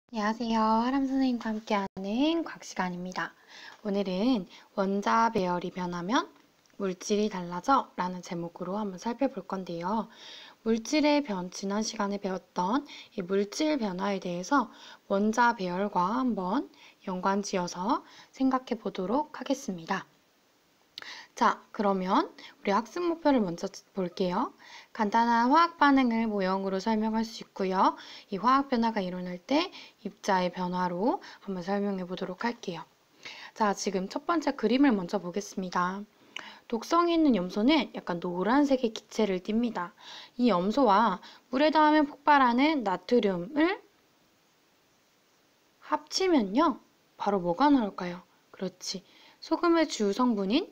안녕하세요. 하람 선생님과 함께하는 과학 시간입니다. 오늘은 원자 배열이 변하면 물질이 달라져 라는 제목으로 한번 살펴볼 건데요. 지난 시간에 배웠던 이 물질 변화에 대해서 원자 배열과 한번 연관지어서 생각해 보도록 하겠습니다. 자, 그러면 우리 학습 목표를 먼저 볼게요. 간단한 화학 반응을 모형으로 설명할 수 있고요. 이 화학 변화가 일어날 때 입자의 변화로 한번 설명해 보도록 할게요. 자, 지금 첫 번째 그림을 먼저 보겠습니다. 독성이 있는 염소는 약간 노란색의 기체를 띱니다. 이 염소와 물에 닿으면 폭발하는 나트륨을 합치면요. 바로 뭐가 나올까요? 그렇지. 소금의 주 성분인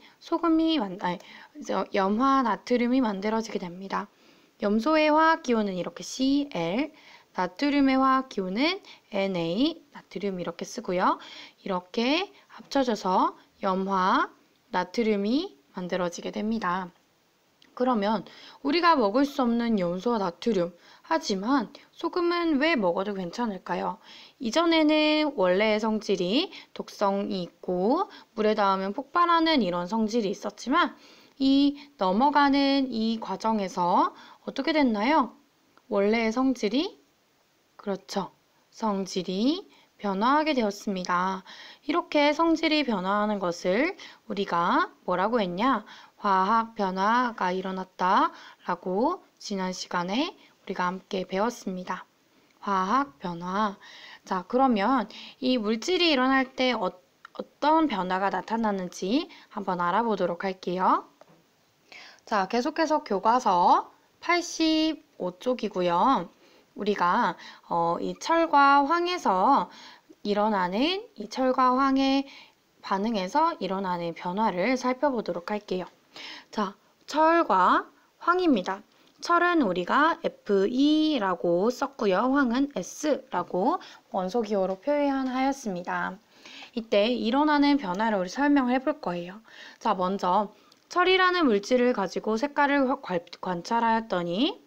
염화 나트륨이 만들어지게 됩니다. 염소의 화학 기호는 이렇게 Cl, 나트륨의 화학 기호는 Na, 나트륨 이렇게 쓰고요. 이렇게 합쳐져서 염화 나트륨이 만들어지게 됩니다. 그러면 우리가 먹을 수 없는 염소와 나트륨, 하지만 소금은 왜 먹어도 괜찮을까요? 이전에는 원래의 성질이 독성이 있고 물에 닿으면 폭발하는 이런 성질이 있었지만 넘어가는 이 과정에서 어떻게 됐나요? 원래의 성질이 그렇죠. 성질이 변화하게 되었습니다. 이렇게 성질이 변화하는 것을 우리가 뭐라고 했냐? 화학 변화가 일어났다 라고 지난 시간에 우리가 함께 배웠습니다. 화학 변화. 자, 그러면 이 물질이 일어날 때 어떤 변화가 나타나는지 한번 알아보도록 할게요. 자, 계속해서 교과서 85쪽이고요. 우리가 이 철과 황에서 일어나는 이 철과 황의 반응에서 일어나는 변화를 살펴보도록 할게요. 자, 철과 황입니다. 철은 우리가 Fe라고 썼고요. 황은 S라고 원소 기호로 표현하였습니다. 이때 일어나는 변화를 우리 설명을 해볼 거예요. 자, 먼저 철이라는 물질을 가지고 색깔을 관찰하였더니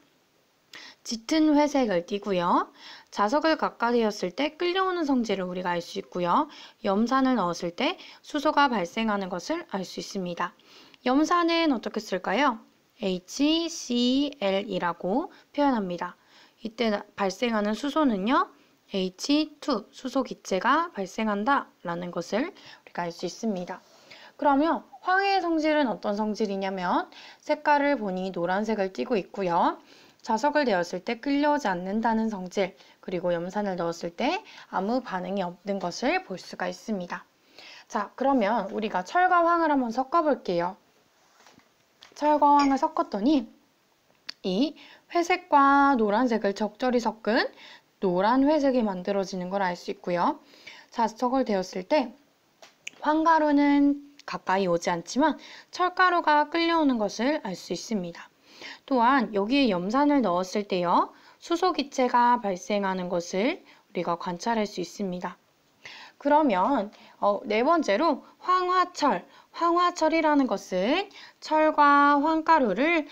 짙은 회색을 띠고요. 자석을 가까이었을 때 끌려오는 성질을 우리가 알 수 있고요. 염산을 넣었을 때 수소가 발생하는 것을 알 수 있습니다. 염산은 어떻게 쓸까요? HCl이라고 표현합니다. 이때 발생하는 수소는요. H2, 수소 기체가 발생한다 라는 것을 우리가 알 수 있습니다. 그러면 황해의 성질은 어떤 성질이냐면 색깔을 보니 노란색을 띠고 있고요. 자석을 내었을 때 끌려오지 않는다는 성질, 그리고 염산을 넣었을 때 아무 반응이 없는 것을 볼 수가 있습니다. 자, 그러면 우리가 철과 황을 한번 섞어볼게요. 철과 황을 섞었더니 이 회색과 노란색을 적절히 섞은 노란 회색이 만들어지는 걸 알 수 있고요. 자석을 데웠을 때 황가루는 가까이 오지 않지만 철가루가 끌려오는 것을 알 수 있습니다. 또한 여기에 염산을 넣었을 때요. 수소 기체가 발생하는 것을 우리가 관찰할 수 있습니다. 그러면 네 번째로 황화철. 황화철이라는 것은 철과 황가루를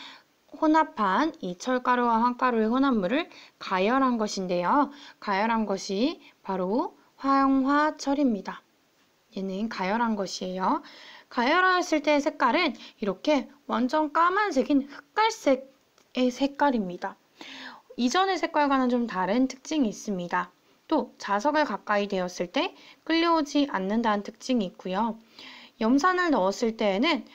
혼합한 이 철가루와 황가루의 혼합물을 가열한 것인데요. 가열한 것이 바로 황화철입니다. 얘는 가열한 것이에요. 가열하였을 때의 색깔은 이렇게 완전 까만색인 흑갈색의 색깔입니다. 이전의 색깔과는 좀 다른 특징이 있습니다. 또 자석을 가까이 대었을 때 끌려오지 않는다는 특징이 있고요. 염산을 넣었을 때에는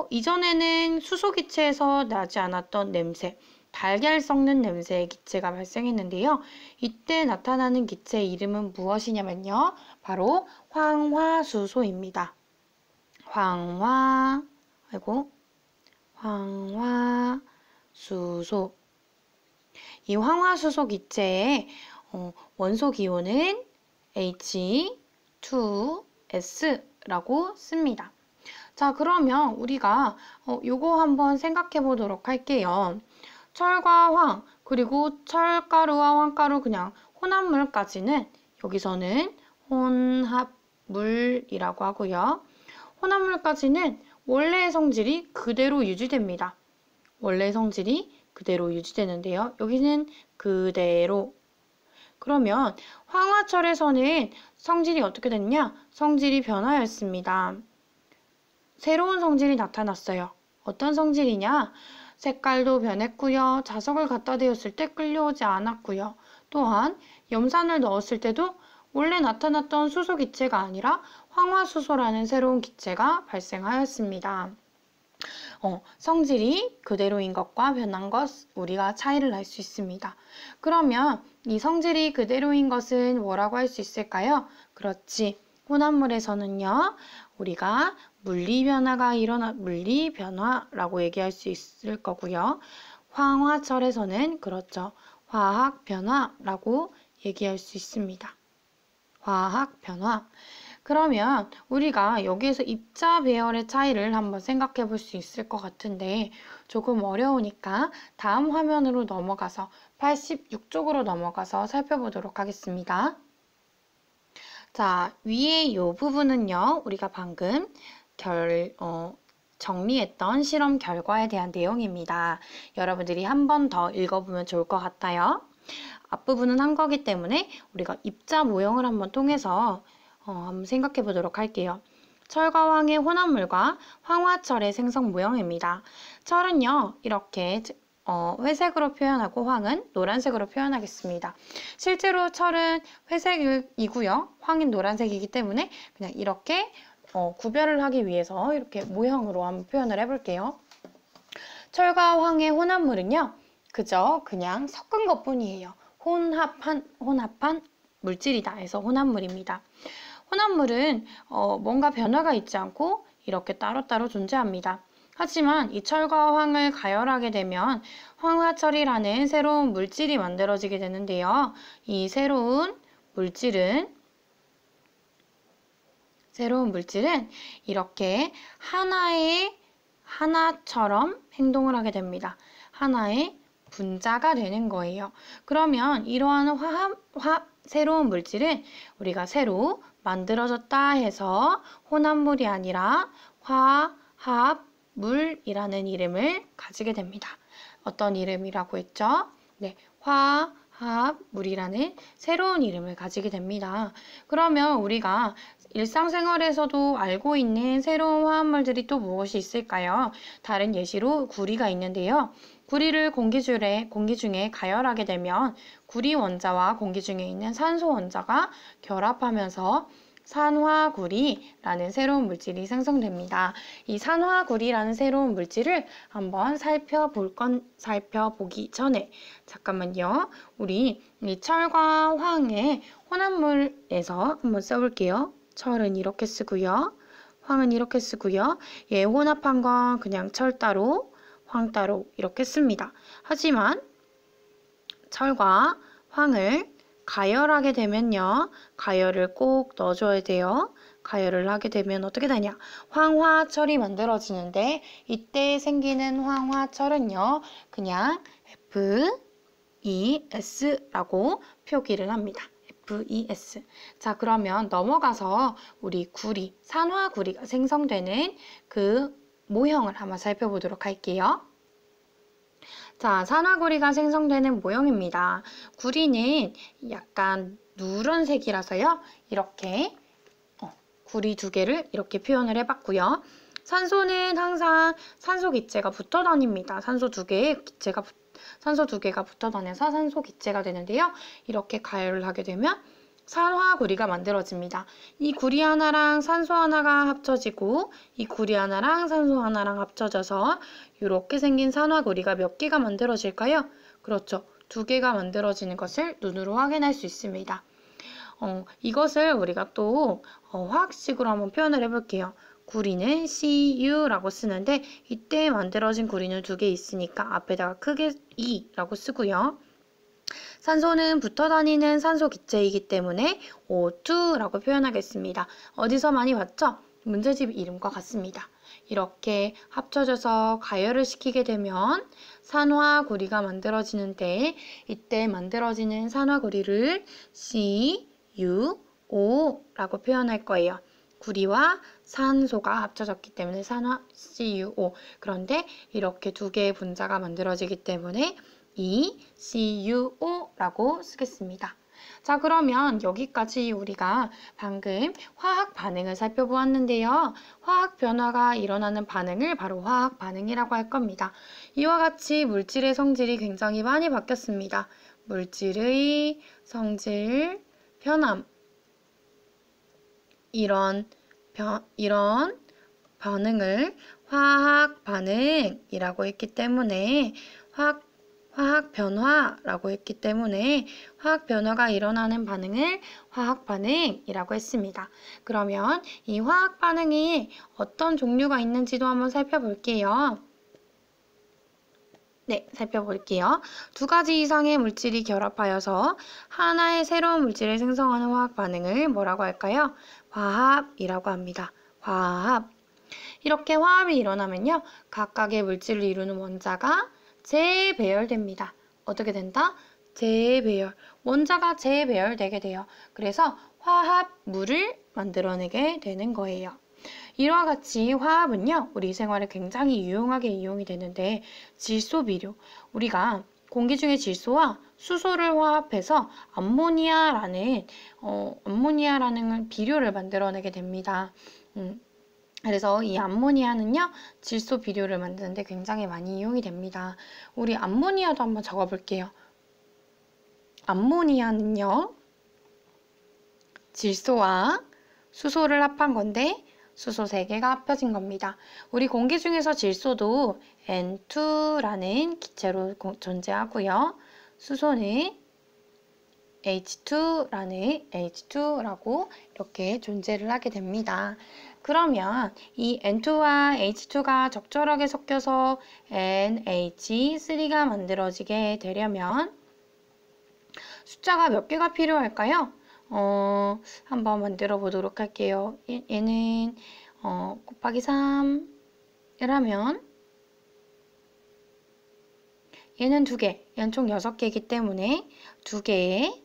이전에는 수소 기체에서 나지 않았던 냄새, 달걀 썩는 냄새의 기체가 발생했는데요. 이때 나타나는 기체의 이름은 무엇이냐면요. 바로 황화수소입니다. 황화수소. 이 황화수소 기체의 원소 기호는 H2S라고 씁니다. 자, 그러면 우리가 요거 한번 생각해 보도록 할게요. 철과 황, 그리고 철가루와 황가루 그냥 혼합물까지는 여기서는 혼합물이라고 하고요. 혼합물까지는 원래의 성질이 그대로 유지됩니다. 원래의 성질이 그대로 유지되는데요. 여기는 그대로 그러면 황화철에서는 성질이 어떻게 됐냐? 성질이 변화했습니다. 새로운 성질이 나타났어요. 어떤 성질이냐? 색깔도 변했고요. 자석을 갖다 대었을 때 끌려오지 않았고요. 또한 염산을 넣었을 때도 원래 나타났던 수소 기체가 아니라 황화수소라는 새로운 기체가 발생하였습니다. 성질이 그대로인 것과 변한 것, 우리가 차이를 알 수 있습니다. 그러면 이 성질이 그대로인 것은 뭐라고 할 수 있을까요? 그렇지. 혼합물에서는요, 우리가 물리변화라고 얘기할 수 있을 거고요. 황화철에서는 그렇죠. 화학변화라고 얘기할 수 있습니다. 화학변화. 그러면 우리가 여기에서 입자 배열의 차이를 한번 생각해 볼 수 있을 것 같은데 조금 어려우니까 다음 화면으로 넘어가서 86쪽으로 넘어가서 살펴보도록 하겠습니다. 자, 위에 이 부분은요, 우리가 방금 정리했던 실험 결과에 대한 내용입니다. 여러분들이 한 번 더 읽어보면 좋을 것 같아요. 앞부분은 한 거기 때문에 우리가 입자 모형을 한번 통해서 한번 생각해 보도록 할게요. 철과 황의 혼합물과 황화철의 생성 모형입니다. 철은요, 이렇게 회색으로 표현하고 황은 노란색으로 표현하겠습니다. 실제로 철은 회색이고요. 황은 노란색이기 때문에 그냥 이렇게 구별을 하기 위해서 이렇게 모형으로 한번 표현을 해볼게요. 철과 황의 혼합물은요, 그저 그냥 섞은 것 뿐이에요. 혼합한 물질이다 해서 혼합물입니다. 혼합물은 뭔가 변화가 있지 않고 이렇게 따로따로 존재합니다. 하지만 이 철과 황을 가열하게 되면 황화철이라는 새로운 물질이 만들어지게 되는데요. 이 새로운 물질은 이렇게 하나처럼 행동을 하게 됩니다. 하나의 분자가 되는 거예요. 그러면 이러한 새로운 물질은 우리가 새로 만들어졌다 해서 혼합물이 아니라 화합물이라는 이름을 가지게 됩니다. 어떤 이름이라고 했죠? 네, 화합물이라는 새로운 이름을 가지게 됩니다. 그러면 우리가 일상생활에서도 알고 있는 새로운 화합물들이 또 무엇이 있을까요? 다른 예시로 구리가 있는데요. 구리를 공기 중에 가열하게 되면 구리 원자와 공기 중에 있는 산소 원자가 결합하면서 산화구리라는 새로운 물질이 생성됩니다. 이 산화구리라는 새로운 물질을 한번 살펴보기 전에 잠깐만요. 우리 이 철과 황의 혼합물에서 한번 써볼게요. 철은 이렇게 쓰고요. 황은 이렇게 쓰고요. 얘 혼합한 건 그냥 철 따로, 황 따로 이렇게 씁니다. 하지만 철과 황을 가열하게 되면요. 가열을 꼭 넣어줘야 돼요. 가열을 하게 되면 어떻게 되냐? 황화철이 만들어지는데 이때 생기는 황화철은요. 그냥 FeS라고 표기를 합니다. FeS. 자, 그러면 넘어가서 우리 산화구리가 생성되는 그 모형을 한번 살펴보도록 할게요. 자, 산화구리가 생성되는 모형입니다. 구리는 약간 누런색이라서요. 이렇게 구리 두 개를 이렇게 표현을 해봤고요. 산소는 항상 산소 기체가 붙어 다닙니다. 산소 두 개가 붙어 다녀서 산소 기체가 되는데요. 이렇게 가열을 하게 되면 산화구리가 만들어집니다. 이 구리 하나랑 산소 하나가 합쳐지고 이 구리 하나랑 산소 하나랑 합쳐져서 이렇게 생긴 산화구리가 몇 개가 만들어질까요? 그렇죠. 두 개가 만들어지는 것을 눈으로 확인할 수 있습니다. 이것을 우리가 또 화학식으로 한번 표현을 해볼게요. 구리는 Cu라고 쓰는데 이때 만들어진 구리는 두 개 있으니까 앞에다가 크게 E라고 쓰고요. 산소는 붙어 다니는 산소 기체이기 때문에 O2라고 표현하겠습니다. 어디서 많이 봤죠? 문제집 이름과 같습니다. 이렇게 합쳐져서 가열을 시키게 되면 산화구리가 만들어지는데 이때 만들어지는 산화구리를 CuO라고 표현할 거예요. 구리와 산소가 합쳐졌기 때문에 CuO. 그런데 이렇게 두 개의 분자가 만들어지기 때문에 이 CuO라고 쓰겠습니다. 자, 그러면 여기까지 우리가 방금 화학 반응을 살펴보았는데요. 화학 변화가 일어나는 반응을 바로 화학 반응이라고 할 겁니다. 이와 같이 물질의 성질이 굉장히 많이 바뀌었습니다. 물질의 성질 변함. 이런 반응을 화학 반응이라고 했기 때문에 화학 변화라고 했기 때문에 화학 변화가 일어나는 반응을 화학 반응이라고 했습니다. 그러면 이 화학 반응이 어떤 종류가 있는지도 한번 살펴볼게요. 네, 살펴볼게요. 두 가지 이상의 물질이 결합하여서 하나의 새로운 물질을 생성하는 화학 반응을 뭐라고 할까요? 화합이라고 합니다. 화합. 이렇게 화합이 일어나면요. 각각의 물질을 이루는 원자가 재배열됩니다. 어떻게 된다? 재배열. 원자가 재배열되게 돼요. 그래서 화합물을 만들어내게 되는 거예요. 이와 같이 화합은요, 우리 생활에 굉장히 유용하게 이용이 되는데, 질소 비료. 우리가 공기 중의 질소와 수소를 화합해서 암모니아라는 비료를 만들어내게 됩니다. 그래서 이 암모니아는요, 질소 비료를 만드는데 굉장히 많이 이용이 됩니다. 우리 암모니아도 한번 적어볼게요. 암모니아는요, 질소와 수소를 합한 건데, 수소 3개가 합쳐진 겁니다. 우리 공기 중에서 질소도 N2라는 기체로 존재하고요. 수소는 H2라고 이렇게 존재를 하게 됩니다. 그러면 이 N2와 H2가 적절하게 섞여서 NH3가 만들어지게 되려면 숫자가 몇 개가 필요할까요? 한번 만들어 보도록 할게요. 얘는 곱하기 3을 하면 얘는 2개, 얘는 총 6개이기 때문에 2개의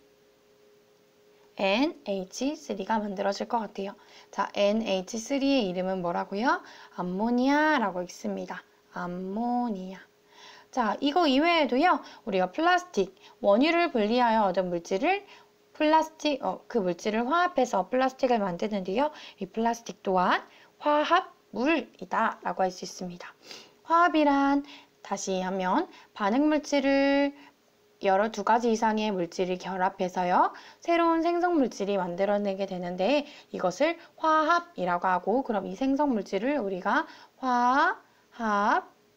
NH3가 만들어질 것 같아요. 자, NH3의 이름은 뭐라고요? 암모니아라고 있습니다. 암모니아. 자, 이거 이외에도요, 우리가 플라스틱, 원유를 분리하여 얻은 물질을 그 물질을 화합해서 플라스틱을 만드는데요. 이 플라스틱 또한 화합물이다 라고 할 수 있습니다. 화합이란 다시 하면 반응 물질을 여러 2가지 이상의 물질이 결합해서요. 새로운 생성 물질이 만들어내게 되는데 이것을 화합이라고 하고 그럼 이 생성 물질을 우리가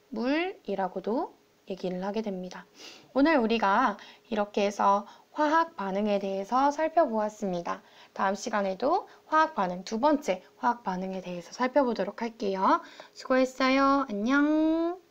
화합물이라고도 얘기를 하게 됩니다. 오늘 우리가 이렇게 해서 화학 반응에 대해서 살펴보았습니다. 다음 시간에도 화학 반응, 2번째 화학 반응에 대해서 살펴보도록 할게요. 수고했어요. 안녕.